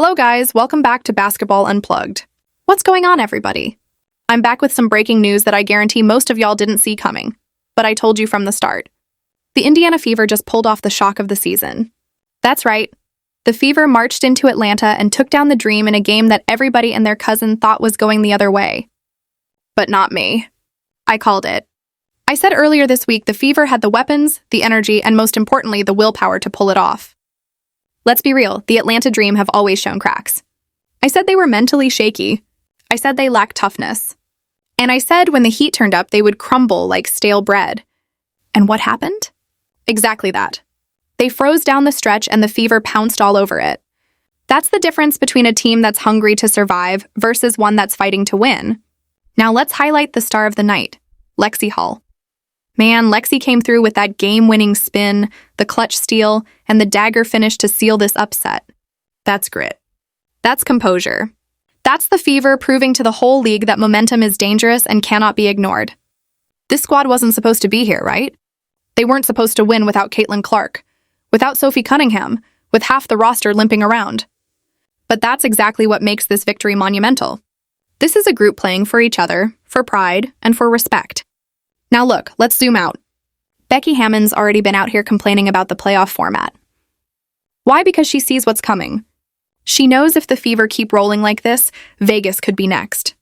Hello guys, welcome back to Basketball Unplugged. What's going on, everybody? I'm back with some breaking news that I guarantee most of y'all didn't see coming, but I told you from the start. The Indiana Fever just pulled off the shock of the season. That's right. The Fever marched into Atlanta and took down the Dream in a game that everybody and their cousin thought was going the other way. But not me. I called it. I said earlier this week the Fever had the weapons, the energy, and most importantly, the willpower to pull it off. Let's be real, the Atlanta Dream have always shown cracks. I said they were mentally shaky. I said they lacked toughness. And I said when the heat turned up, they would crumble like stale bread. And what happened? Exactly that. They froze down the stretch and the Fever pounced all over it. That's the difference between a team that's hungry to survive versus one that's fighting to win. Now let's highlight the star of the night, Lexi Hull. Man, Lexi came through with that game-winning spin, the clutch steal, and the dagger finish to seal this upset. That's grit. That's composure. That's the Fever proving to the whole league that momentum is dangerous and cannot be ignored. This squad wasn't supposed to be here, right? They weren't supposed to win without Caitlin Clark, without Sophie Cunningham, with half the roster limping around. But that's exactly what makes this victory monumental. This is a group playing for each other, for pride, and for respect. Now look, let's zoom out. Becky Hammon's already been out here complaining about the playoff format. Why? Because she sees what's coming. She knows if the Fever keep rolling like this, Vegas could be next.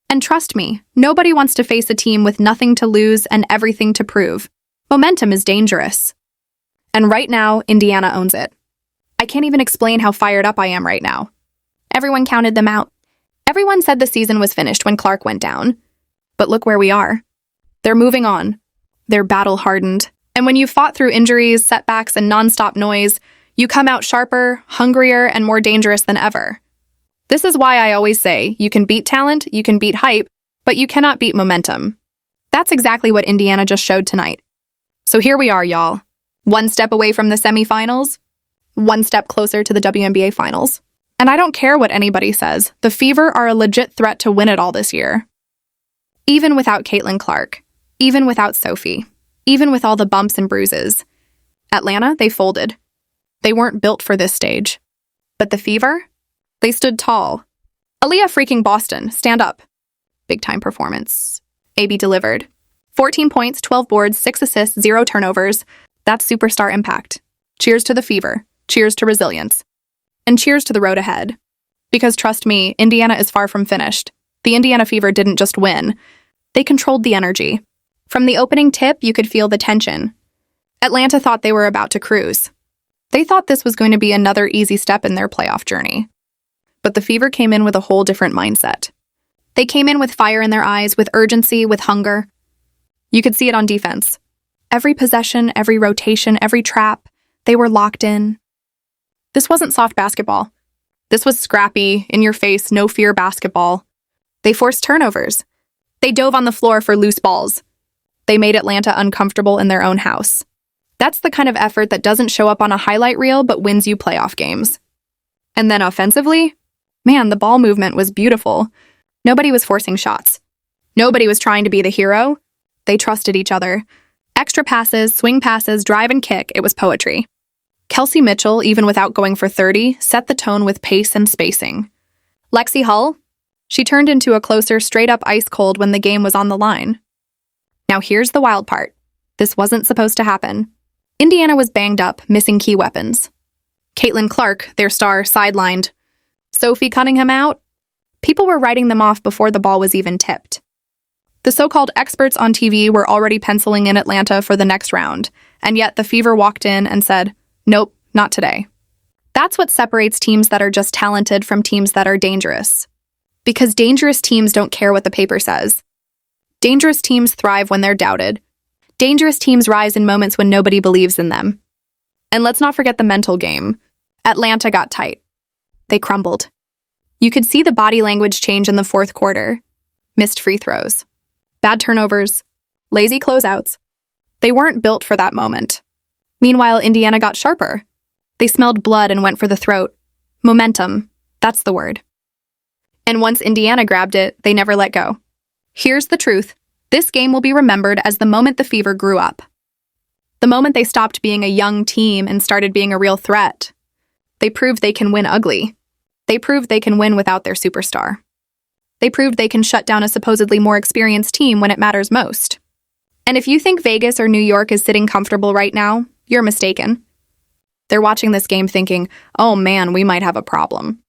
And trust me, nobody wants to face a team with nothing to lose and everything to prove. Momentum is dangerous. And right now, Indiana owns it. I can't even explain how fired up I am right now. Everyone counted them out. Everyone said the season was finished when Clark went down. But look where we are. They're moving on. They're battle-hardened. And when you've fought through injuries, setbacks, and nonstop noise, you come out sharper, hungrier, and more dangerous than ever. This is why I always say, you can beat talent, you can beat hype, but you cannot beat momentum. That's exactly what Indiana just showed tonight. So here we are, y'all. One step away from the semi-finals, one step closer to the WNBA Finals. And I don't care what anybody says, the Fever are a legit threat to win it all this year. Even without Caitlin Clark. Even without Sophie. Even with all the bumps and bruises. Atlanta, they folded. They weren't built for this stage. But the Fever? They stood tall. Aaliyah freaking Boston, stand up. Big time performance. AB delivered. 14 points, 12 boards, 6 assists, 0 turnovers. That's superstar impact. Cheers to the Fever. Cheers to resilience. And cheers to the road ahead. Because trust me, Indiana is far from finished. The Indiana Fever didn't just win. They controlled the energy. From the opening tip, you could feel the tension. Atlanta thought they were about to cruise. They thought this was going to be another easy step in their playoff journey. But the Fever came in with a whole different mindset. They came in with fire in their eyes, with urgency, with hunger. You could see it on defense. Every possession, every rotation, every trap, they were locked in. This wasn't soft basketball. This was scrappy, in-your-face, no-fear basketball. They forced turnovers. They dove on the floor for loose balls. They made Atlanta uncomfortable in their own house. That's the kind of effort that doesn't show up on a highlight reel but wins you playoff games. And then offensively? Man, the ball movement was beautiful. Nobody was forcing shots. Nobody was trying to be the hero. They trusted each other. Extra passes, swing passes, drive and kick, it was poetry. Kelsey Mitchell, even without going for 30, set the tone with pace and spacing. Lexi Hull? She turned into a closer, straight-up ice cold when the game was on the line. Now here's the wild part. This wasn't supposed to happen. Indiana was banged up, missing key weapons. Caitlin Clark, their star, sidelined. Sophie Cunningham out? People were writing them off before the ball was even tipped. The so-called experts on TV were already penciling in Atlanta for the next round, and yet the Fever walked in and said, nope, not today. That's what separates teams that are just talented from teams that are dangerous. Because dangerous teams don't care what the paper says. Dangerous teams thrive when they're doubted. Dangerous teams rise in moments when nobody believes in them. And let's not forget the mental game. Atlanta got tight. They crumbled. You could see the body language change in the fourth quarter. Missed free throws. Bad turnovers. Lazy closeouts. They weren't built for that moment. Meanwhile, Indiana got sharper. They smelled blood and went for the throat. Momentum. That's the word. And once Indiana grabbed it, they never let go. Here's the truth. This game will be remembered as the moment the Fever grew up. The moment they stopped being a young team and started being a real threat. They proved they can win ugly. They proved they can win without their superstar. They proved they can shut down a supposedly more experienced team when it matters most. And if you think Vegas or New York is sitting comfortable right now, you're mistaken. They're watching this game thinking, oh man, we might have a problem.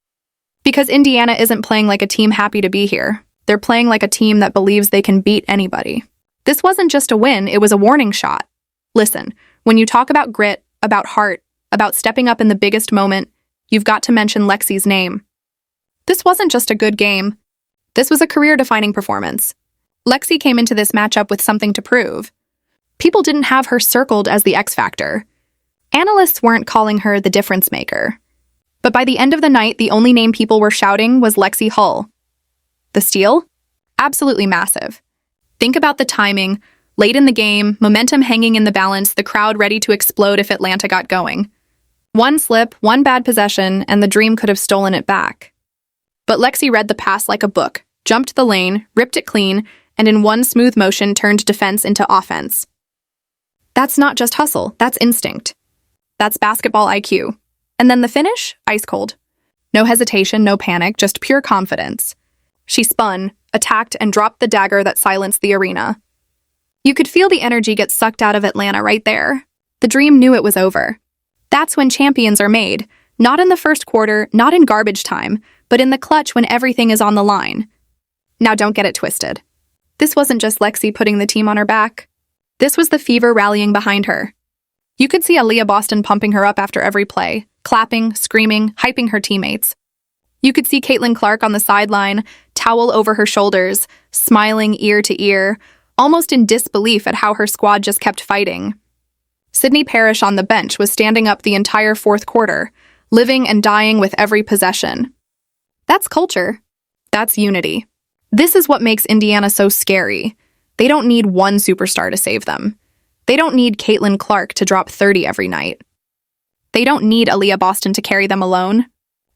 Because Indiana isn't playing like a team happy to be here. They're playing like a team that believes they can beat anybody. This wasn't just a win, it was a warning shot. Listen, when you talk about grit, about heart, about stepping up in the biggest moment, you've got to mention Lexi's name. This wasn't just a good game. This was a career-defining performance. Lexi came into this matchup with something to prove. People didn't have her circled as the X factor. Analysts weren't calling her the difference maker. But by the end of the night, the only name people were shouting was Lexi Hull. The steal? Absolutely massive. Think about the timing. Late in the game, momentum hanging in the balance, the crowd ready to explode if Atlanta got going. One slip, one bad possession, and the Dream could have stolen it back. But Lexi read the pass like a book, jumped the lane, ripped it clean, and in one smooth motion turned defense into offense. That's not just hustle, that's instinct. That's basketball IQ. And then the finish? Ice cold. No hesitation, no panic, just pure confidence. She spun, attacked, and dropped the dagger that silenced the arena. You could feel the energy get sucked out of Atlanta right there. The Dream knew it was over. That's when champions are made, not in the first quarter, not in garbage time, but in the clutch when everything is on the line. Now don't get it twisted. This wasn't just Lexi putting the team on her back. This was the Fever rallying behind her. You could see Aaliyah Boston pumping her up after every play, clapping, screaming, hyping her teammates. You could see Caitlin Clark on the sideline, towel over her shoulders, smiling ear to ear, almost in disbelief at how her squad just kept fighting. Sydney Parrish on the bench was standing up the entire fourth quarter, living and dying with every possession. That's culture. That's unity. This is what makes Indiana so scary. They don't need one superstar to save them. They don't need Caitlin Clark to drop 30 every night. They don't need Aaliyah Boston to carry them alone.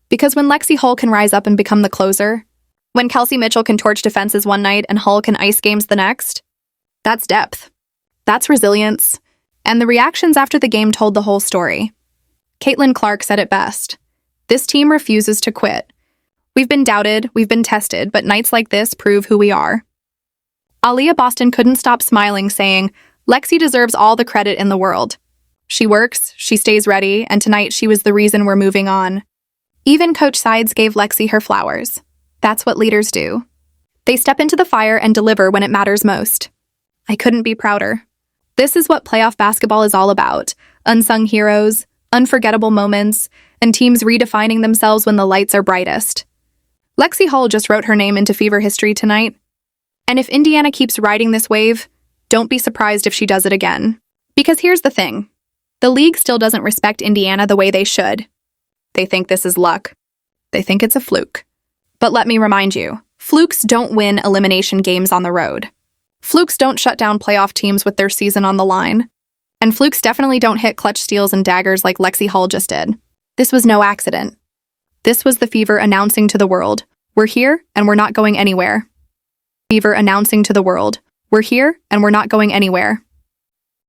Because when Lexi Hull can rise up and become the closer, when Kelsey Mitchell can torch defenses one night and Hull can ice games the next, that's depth. That's resilience. And the reactions after the game told the whole story. Caitlin Clark said it best. This team refuses to quit. We've been doubted, we've been tested, but nights like this prove who we are. Aaliyah Boston couldn't stop smiling, saying, Lexi deserves all the credit in the world. She works, she stays ready, and tonight she was the reason we're moving on. Even Coach Sides gave Lexi her flowers. That's what leaders do. They step into the fire and deliver when it matters most. I couldn't be prouder. This is what playoff basketball is all about. Unsung heroes, unforgettable moments, and teams redefining themselves when the lights are brightest. Lexi Hull just wrote her name into Fever history tonight. And if Indiana keeps riding this wave, don't be surprised if she does it again. Because here's the thing. The league still doesn't respect Indiana the way they should. They think this is luck. They think it's a fluke. But let me remind you, flukes don't win elimination games on the road. Flukes don't shut down playoff teams with their season on the line. And flukes definitely don't hit clutch steals and daggers like Lexi Hull just did. This was no accident. This was the Fever announcing to the world, we're here and we're not going anywhere. Fever announcing to the world, we're here and we're not going anywhere.